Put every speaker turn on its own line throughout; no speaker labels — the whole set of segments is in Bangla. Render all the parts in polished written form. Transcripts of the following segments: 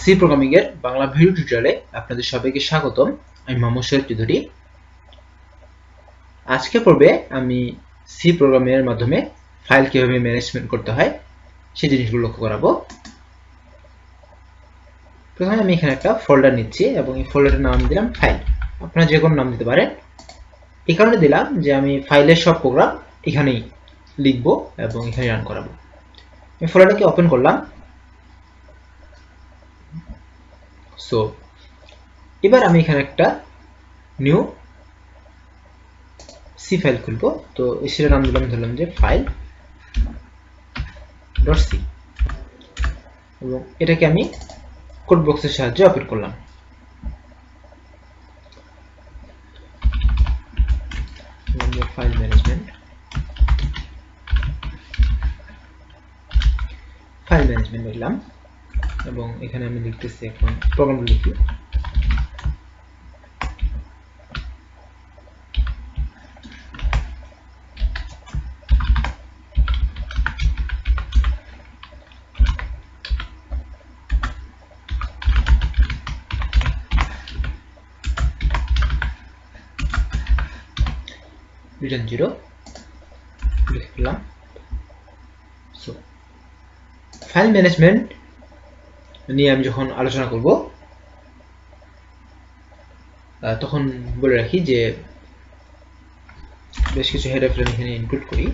সি প্রোগ্রামিং এর বাংলা ভিডিও টিউটোরিয়ালে আপনাদের সবাইকে স্বাগতম। আমি মোহাম্মদ শরীফ চৌধুরী। আজকে পর্বে আমি সি প্রোগ্রামিং এর মাধ্যমে ফাইল কিভাবে ম্যানেজমেন্ট করতে হয় সেই জিনিসগুলো লক্ষ্য করাবো। প্রথমে আমি এখানে একটা ফোল্ডার নিচ্ছি এবং এই ফোল্ডারের নাম দিলাম ফাইল। আপনারা যে কোনো নাম দিতে পারেন। এই কারণে দিলাম যে আমি ফাইলের সব প্রোগ্রাম এখানেই লিখবো এবং এখানে রান করাবো। এই ফোল্ডারটাকে ওপেন করলাম। সো এবার আমি এখানে একটা নিউ সি ফাইল খুলবো। তো সেটার নাম দিলাম, ধরলাম যে ফাইল ডট সি এবং এটাকে আমি কোড বক্সের সাহায্যে ওপেন করলাম। ফাইল ম্যানেজমেন্ট লিখলাম এবং এখানে আমি লিখতেছি, এখন প্রোগ্রামটা লিখি। রিটার্ন 0 লিখলাম। সো ফাইল ম্যানেজমেন্ট নিয়ে আমি যখন আলোচনা করব তখন বলে রাখি যে বেশ কিছু হেডার ফ্রেম এখানে ইনক্লুড করি।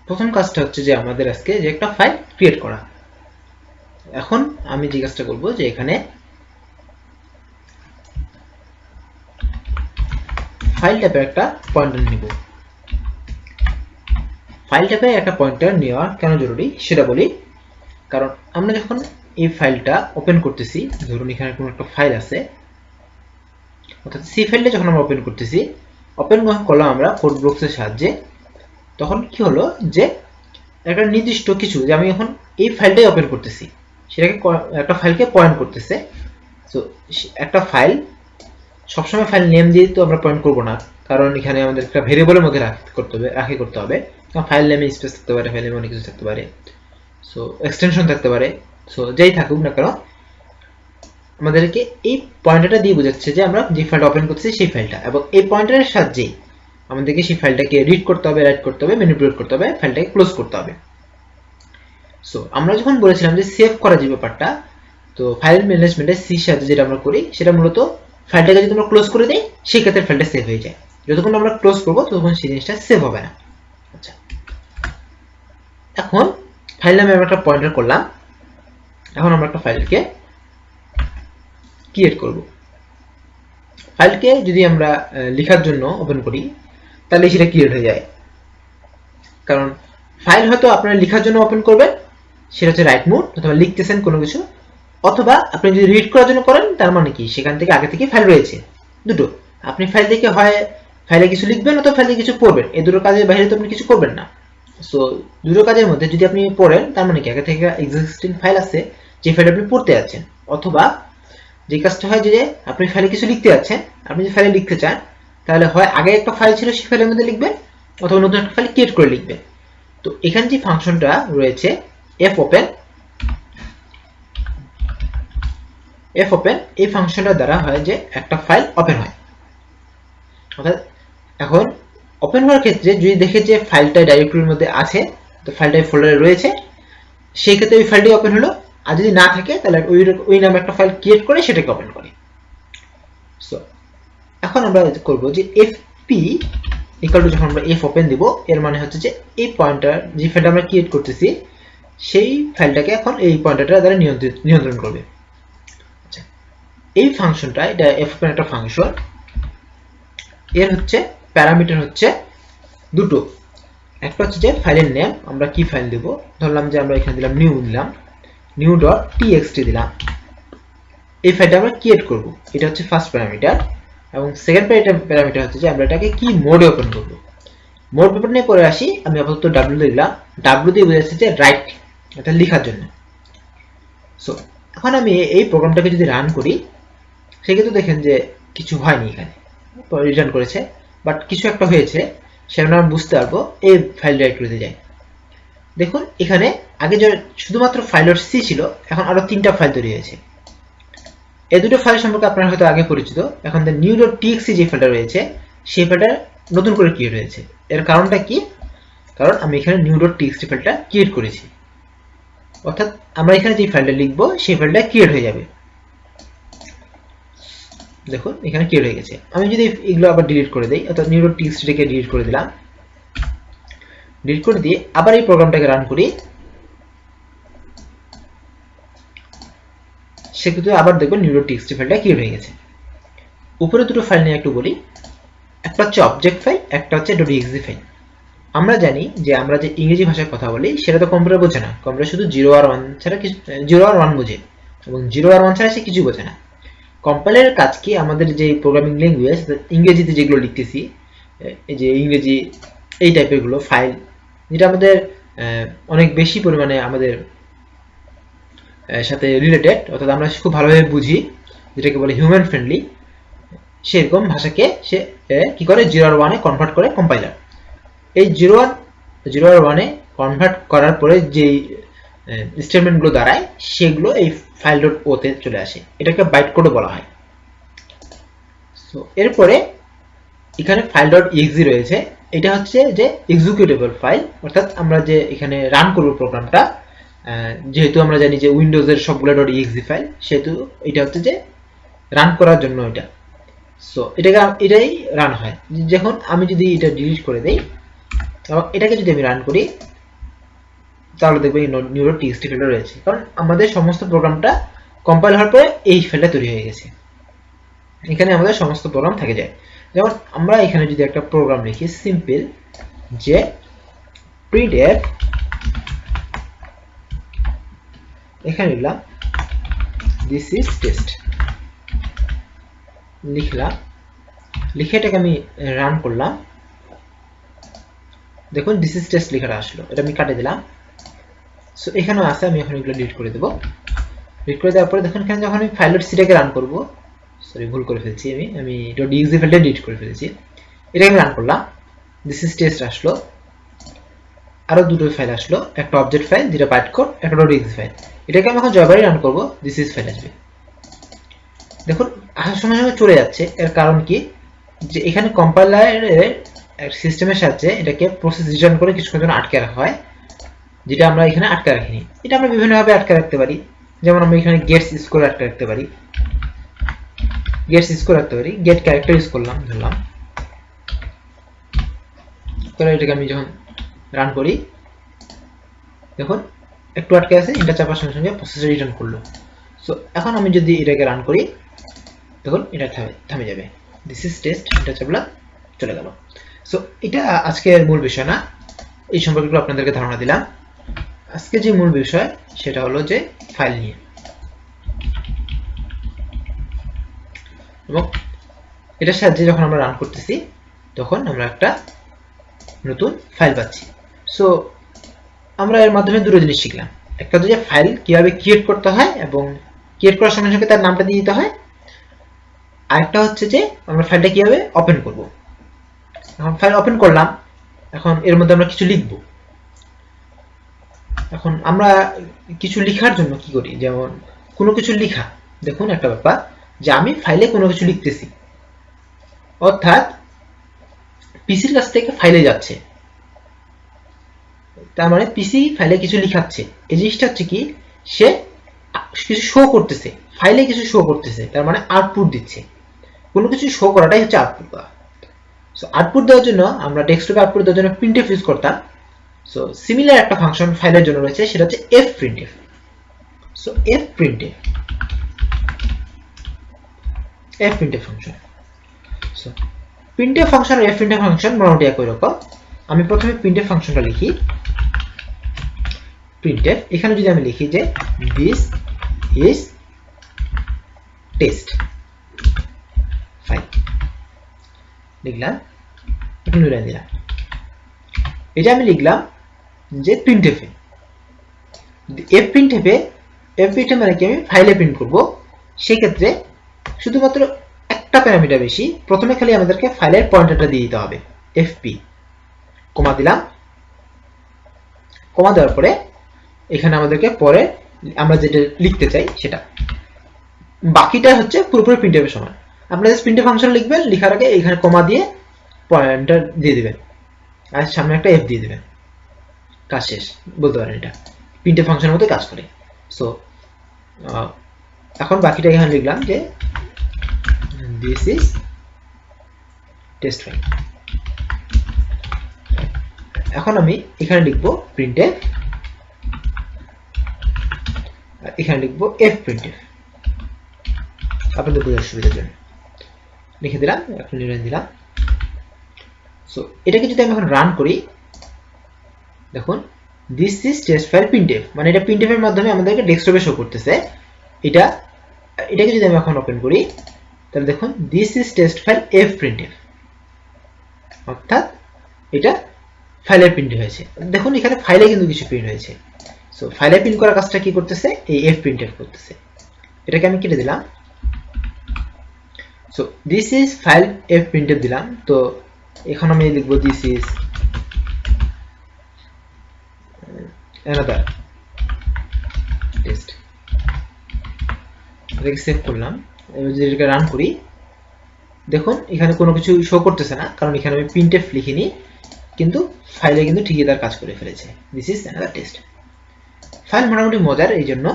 প্রথম কাজটা হচ্ছে যে আমাদের আজকে যে একটা ফাইল ক্রিয়েট করা। এখন আমি যে কাজটা করব যে এখানে ফাইল টাইপের একটা পয়েন্টার নিব। ফাইল টাইপের একটা পয়েন্টার নেওয়া কেন জরুরি সেটা বলি। কারণ আমরা যখন এই ফাইলটা ওপেন করতেছি, ধরুন এখানে কোনো একটা ফাইল আছে, অর্থাৎ সি ফাইলটা যখন আমরা ওপেন করতেছি, ওপেন করলাম আমরা কোড বক্সের সাহায্যে, তখন কি হলো যে একটা নির্দিষ্ট কিছু, যে আমি এখন এই ফাইলটাই ওপেন করতেছি, সেটাকে একটা ফাইলকে পয়েন্ট করতেছে। তো একটা ফাইল সবসময় ফাইল নেম দিয়ে তো আমরা পয়েন্ট করবো না, কারণ এখানে আমাদের একটা ভেরিয়েবলের মধ্যে করতে হবে। ফাইল নেমে স্পেস থাকতে পারে, ফাইল নেমে অনেক কিছু থাকতে পারে, সো এক্সটেনশন থাকতে পারে। সো যাই থাকুক না কেন, আমাদেরকে এই পয়েন্টারটা দিয়ে বোঝাচ্ছে যে আমরা যে ফাইলটা ওপেন করতেছি সেই ফাইলটা, এবং এই পয়েন্টারের সাহায্যে আমাদেরকে সেই ফাইলটাকে রিড করতে হবে, রাইট করতে হবে, ম্যানিপুলেট করতে হবে, ফাইলটাকে ক্লোজ করতে হবে। সো আমরা যখন বলেছিলাম যে সেভ করা যে ব্যাপারটা, তো ফাইল ম্যানেজমেন্টে সির সাথে যেটা আমরা করি সেটা মূলত ফাইলটাকে যদি আমরা ক্লোজ করে দিই, সেই ক্ষেত্রে ফাইলটা সেভ হয়ে যায়। যতক্ষণ আমরা ক্লোজ করবো ততক্ষণ সেই জিনিসটা সেভ হবে না। আচ্ছা, এখন ফাইল নামে আমরা একটা পয়েন্টার করলাম। এখন আমরা একটা ফাইলকে ক্রিয়েট করব। ফাইলকে যদি আমরা লেখার জন্য ওপেন করি তাহলে সেটা ক্রিয়েট হয়ে যায়। কারণ ফাইল হয়তো আপনারা লেখার জন্য ওপেন করবেন, সেটা হচ্ছে রাইট মোড, অথবা লিখতেছেন কোনো কিছু, অথবা আপনি যদি রিড করার জন্য করেন, তার মানে কি সেখান থেকে আগে থেকে ফাইল রয়েছে। দুটো, আপনি ফাইল থেকে হয় ফাইলে কিছু লিখবেন অথবা ফাইলে কিছু পড়বেন, এই দুটো কাজের বাইরে তো আপনি কিছু করবেন না। সো দুটো কাজের মধ্যে যদি আপনি পড়েন, তার মানে কি আগে থেকে এক্সিস্টিং ফাইল আছে, যে ফাইল আপনি পড়তে যাচ্ছেন, অথবা যে কাজটা হয় যে আপনি ফাইলে কিছু লিখতে যাচ্ছেন, আপনি যে ফাইলে লিখতে চান, তাহলে হয় আগে একটা ফাইল ছিল সেই ফাইলের মধ্যে লিখবেন, অথবা নতুন একটা ফাইল ক্রিয়েট করে লিখবেন। তো এখানে যে ফাংশনটা রয়েছে এফ ওপেন, এই ফাংশনটার দ্বারা হয় যে একটা ফাইল ওপেন হয়। অর্থাৎ এখন ওপেন হওয়ার ক্ষেত্রে যদি দেখে যে ফাইলটা ডাইরেক্টরির মধ্যে আছে, তো ফাইলটা ফোল্ডারে রয়েছে, সেই ক্ষেত্রে ওই ফাইলটি ওপেন হলো। আর যদি না থাকে তাহলে ওই নামে একটা ফাইল ক্রিয়েট করে সেটাকে ওপেন করে। সো এখন আমরা করব যে এফপি ইকুয়াল টু, যখন আমরা এফ ওপেন দিব, এর মানে হচ্ছে যে এই পয়েন্টার যে ফাইলটা আমরা ক্রিয়েট করতেছি সেই ফাইলটাকে এখন এই পয়েন্টারটা দ্বারা নিয়ন্ত্রণ করবে। আচ্ছা, এই ফাংশনটা, এটা এফ ওপেন একটা ফাংশন, এর হচ্ছে প্যারামিটার হচ্ছে দুটো। একটা হচ্ছে যে ফাইলের নেম, আমরা কি ফাইল দেব, ধরলাম যে আমরা এখানে দিলাম নিউ ডট টিএক্সটি দিলাম। এই ফাইলটা আমরা ক্রিয়েট করব, এটা হচ্ছে ফার্স্ট প্যারামিটার। এবং সেকেন্ড প্যারামিটার হচ্ছে যে আমরা এটাকে কি মোডে ওপেন করব। মোড ব্যাপার নিয়ে পরে আসি, আমি আপাতত ডাব্লিউ দিলাম। ডাব্লিউ দিয়ে বোঝাচ্ছে যে রাইট, এটা লেখার জন্য। সো এখন আমি এই প্রোগ্রামটাকে যদি রান করি, সেক্ষেত্রে দেখেন যে কিছু হয়নি, এখানে রিটার্ন করেছে, বাট কিছু একটা হয়েছে। সেটা আমরা বুঝতে পারবো এই ফাইল ডাইরেক্টরিতে যাই। দেখুন এখানে আগে যে শুধুমাত্র ফাইল ডট সি ছিল, এখন আরো 3টা ফাইল তৈরি হয়েছে। এই দুটো ফাইল সম্পর্কে আপনারা হয়তো আগে পরিচিত। এখন নিউ ডট টিএক্সটি যে ফাইলটা রয়েছে সেই ফাইলটা নতুন করে ক্রিয়েট হয়েছে। এর কারণটা কি? কারণ আমি এখানে নিউ ডট টিএক্সটি ফাইলটা ক্রিয়েট করেছি, অর্থাৎ আমরা এখানে যে ফাইলটা লিখবো সেই ফাইলটা ক্রিয়েট হয়ে যাবে। দেখুন এখানে ক্রিয়েট হয়ে গেছে। আমি যদি এগুলো আবার ডিলিট করে দিই, অর্থাৎ নিউ ডট টিএক্সটিকে ডিলিট করে দিলাম, ডিলিট করে দিয়ে আবার এই প্রোগ্রামটাকে রান করি, সেক্ষেত্রে আবার দেখবেন নিউ ডট টিএক্সটি ফাইলটা ক্রিয়েট হয়ে গেছে। উপরে দুটো ফাইল নিয়ে একটু বলি। একটা হচ্ছে অবজেক্ট ফাইল, একটা হচ্ছে .exe ফাইল। আমরা জানি যে আমরা যে ইংরেজি ভাষায় কথা বলি সেটা তো কম্পিউটার বোঝে না। কম্পিউটার শুধু 0 আর 1 ছাড়া কিছু 0 আর 1 বোঝে, এবং 0 আর 1 ছাড়া সে কিছু বোঝে না। কম্পাইলারের কাজ কি? আমাদের যে প্রোগ্রামিং ল্যাঙ্গুয়েজ ইংরেজিতে যেগুলো লিখতেছি, এই যে ইংরেজি এই টাইপের গুলো ফাইল, যেটা আমাদের অনেক বেশি পরিমাণে আমাদের সাথে রিলেটেড, অর্থাৎ আমরা খুব ভালোভাবে বুঝি, যেটাকে বলে হিউম্যান ফ্রেন্ডলি, সেরকম ভাষাকে সে কি করে 0 আর 1 এ কনভার্ট করে কম্পাইলার। এই 0 আর 1 এ কনভার্ট করার পরে যে স্টেটমেন্টগুলো দাঁড়ায় সেগুলো এই ফাইল ডট ও তে চলে আসে, এটাকে বাইট কোডও বলা হয়। সো এরপরে এখানে ফাইল ডট exe রয়েছে, এটা হচ্ছে যে এক্সিকিউটেবল ফাইল, অর্থাৎ আমরা যে এখানে রান করব প্রোগ্রামটা, যেহেতু আমরা জানি যে উইন্ডোজের সবগুলো ডট exe ফাইল, সেহেতু এটা হচ্ছে যে রান করার জন্য এটা। সো এটাই রান হয়। যখন আমি যদি এটা ডিলিট করে দেই এবং এটাকে যদি আমি রান করি, তাহলে দেখবেন নিউ ডট টিএক্সটি ফাইলটা রয়েছে, কারণ আমাদের সমস্ত প্রোগ্রামটা কম্পাইল হওয়ার পরে এই ফাইলটা তৈরি হয়ে গেছে। এখানে আমাদের সমস্ত প্রোগ্রাম থেকে যায়। যেমন আমরা এখানে যদি একটা প্রোগ্রাম লিখি সিম্পল, যে printf, এখানে লিখলাম দিস ইজ টেস্ট, লিখলাম, লিখে এটাকে আমি রান করলাম, দেখুন দিস ইজ টেস্ট লেখাটা আসলো, এটা আমি কাটে দিলাম। সো এখানেও আছে, আমি এখন এগুলো ডিলিট করে দেবো। ডিলিট করে দেওয়ার পরে দেখুন এখানে যখন আমি ফাইল ডট সিটাকে রান করবো, সরি ভুল করে ফেলছি, আমি ডট exe ফাইলটা ডিলিট করে ফেলেছি, এটাকে আমি রান করলাম, দিস ইজ টেস্ট আসলো, আরো দুটো ফাইল আসলো, একটা অবজেক্ট ফাইল যেটা বাইট কোড, একটা ডট exe ফাইল। এটাকে আমি এখন যখনই রান করবো দিস ইজ ফাইল আসবে। দেখুন আসার সময় সময় চলে যাচ্ছে, এর কারণ কি? যে এখানে কম্পাইলারের সিস্টেমের সাহায্যে এটাকে প্রসেস রিটার্ন করে কিছুক্ষণ জন্য আটকে রাখা হয়, যেটা আমরা এখানে আটকে রাখিনি। এটা আমরা বিভিন্নভাবে আটকে রাখতে পারি, যেমন আমরা এখানে গেটস স্কোর আটকে রাখতে পারি, গেটস স্কোর রাখতে পারি, গেট ক্যারেক্টার ইউজ করলাম ধরলাম, তাহলে এটাকে আমি যখন রান করি দেখুন একটু আটকে আছে, এটা চাপার সঙ্গে সঙ্গে প্রসেসর রিটার্ন করলো। সো এখন আমি যদি এটাকে রান করি দেখুন এটা থামে যাবে, দিস ইজ টেস্ট, এটা চাপলাম চলে গেল। সো এটা আজকের মূল বিষয় না, এই সম্পর্কে আপনাদেরকে ধারণা দিলাম। আজকে যে মূল বিষয় সেটা হলো যে ফাইল নিয়ে, এবং এটার সাহায্যে যখন আমরা রান করতেছি তখন আমরা একটা নতুন ফাইল পাচ্ছি। সো আমরা এর মাধ্যমে দুটো জিনিস শিখলাম, একটা হচ্ছে যে ফাইল কিভাবে ক্রিয়েট করতে হয় এবং ক্রিয়েট করার সঙ্গে সঙ্গে তার নামটা দিয়ে দিতে হয়, আরেকটা হচ্ছে যে আমরা ফাইলটা কিভাবে ওপেন করব। এখন ফাইল ওপেন করলাম, এখন এর মধ্যে আমরা কিছু লিখব। এখন আমরা কিছু লেখার জন্য কি করি, যেমন কোনো কিছু লেখা, দেখুন একটা ব্যাপার যে আমি ফাইলে কোনো কিছু লিখতেছি, অর্থাৎ পিসির কাছ থেকে ফাইলে যাচ্ছে, তার মানে পিসি ফাইলে কিছু লিখাচ্ছে। এই জিনিসটা হচ্ছে কি, সে কিছু শো করতেছে, ফাইলে কিছু শো করতেছে, তার মানে আউটপুট দিচ্ছে। কোনো কিছু শো করাটাই হচ্ছে আউটপুট দেওয়া। সো আউটপুট দেওয়ার জন্য আমরা ডেস্কটপে আউটপুট দেওয়ার জন্য প্রিন্টএফ ইউজ করতাম। সো সিমিলার একটা ফাংশন ফাইলের জন্য রয়েছে, সেটা হচ্ছে fprintf। So fprintf function, so printf function আর fprintf ফাংশন মোটামুটি একই রকম। আমি প্রথমে printf ফাংশনটা লিখি, printf, এখানে যদি আমি লিখি যে this is test ফাইল, লিখলাম, একটু নুরে দিলাম, এটা আমি লিখলাম যে printf এ fprintf মানে কি, আমি ফাইলে প্রিন্ট করব, সেক্ষেত্রে শুধুমাত্র একটা প্যারামিটার বেশি, প্রথমে খালি আমাদেরকে ফাইলের পয়েন্টারটা দিয়ে দিতে হবে fp, কমা দিলাম। কমা দেওয়ার পরে এখানে আমাদেরকে পরে আমরা যেটা লিখতে চাই সেটা, বাকিটা হচ্ছে পুরোপুরি প্রিন্টএফ এর সমান। আপনারা জাস্ট প্রিন্টএফ ফাংশন লিখবেন, লিখার আগে এখানে কমা দিয়ে পয়েন্টার দিয়ে দিবেন আর সামনে একটা এফ দিয়ে দিবেন, কাজ শেষ বলতে পারেন। এটা প্রিন্টএফ ফাংশনের মতো কাজ করে। সো এখন বাকিটা এখানে লিখলাম যে দিস ইজ টেস্ট ফাইল। এখন আমি এখানে লিখবো প্রিন্টএফ, আর এখানে লিখবো এফ প্রিন্টএফ আপনাদের বোঝার সুবিধার জন্য। লিখে দিলাম, এখন লিখে দিলাম। সো এটাকে যদি আমি এখন রান করি, দেখুন this is test file printf, মানে এটা প্রিন্টএফ এর মাধ্যমে আমাদেরকে ডেস্কটপে শো করতেছে। এটাকে যদি আমি এখন ওপেন করি, তাহলে দেখুন this is test file F printf, অর্থাৎ এটা ফাইলে প্রিন্ট হয়েছে। দেখুন এখানে ফাইলে কিন্তু কিছু প্রিন্ট হয়েছে। সো ফাইলে প্রিন্ট করার কাজটা কি করতেছে, এই এফ প্রিন্টএফ করতেছে। এটাকে আমি কেটে দিলাম। So this is file F printf দিলাম। তো এখন আমি লিখবো দিস ইজ another test। এটাকে সেভ করলাম। এবার যদি এটাকে রান করি, দেখুন এখানে কোনো কিছু শো করতেছে না, কারণ এখানে আমি প্রিন্টএফ লিখিনি, কিন্তু ফাইলে কিন্তু ঠিকই তার কাজ করে ফেলেছে। This is another test। File মোটামুটি মজার এই জন্য।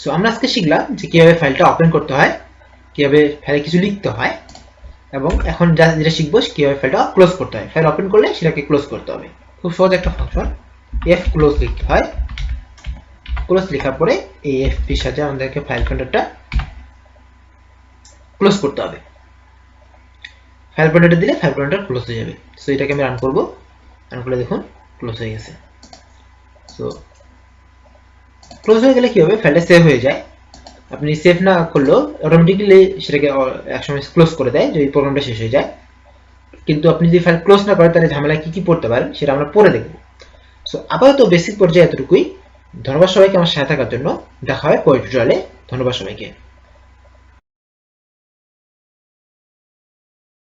সো আমরা আজকে শিখলাম যে কিভাবে ফাইলটা ওপেন করতে হয়, কিভাবে ফাইলে কিছু লিখতে হয়, এবং এখন যেটা শিখবো কিভাবে ফাইলটা ক্লোজ করতে হয়। ফাইল ওপেন করলে সেটাকে ক্লোজ করতে হবে। খুব সহজ একটা ফাংশন, এফ ক্লোজ লিখতে হয়। ক্লোজ লেখার পরে এই এফপির সাথে আমাদেরকে ফাইল পয়েন্টারটা ক্লোজ করতে হবে। ফাইল পয়েন্টারটা দিলে ফাইল পয়েন্টার ক্লোজ হয়ে যাবে। সো এটাকে আমি রান করব। রান করলে দেখুন ক্লোজ হয়ে গেছে। সো ক্লোজ হয়ে গেলে কি হবে, ফাইলটা সেভ হয়ে যায়। আপনি সেভ না করলেও অটোমেটিক্যালি সেটাকে একসময় ক্লোজ করে দেয় যদি প্রোগ্রামটা শেষ হয়ে যায়। কিন্তু আপনি যদি ফাইল ক্লোজ না করেন তাহলে ঝামেলা কি কি পড়তে পারেন সেটা আমরা পরে দেখব। সো আপাতত বেসিক পর্যায়ে এতটুকুই। ধন্যবাদ সবাইকে আমার সাথে থাকার জন্য। দেখা হয় পরের টিউটোরিয়ালে। ধন্যবাদ সবাইকে।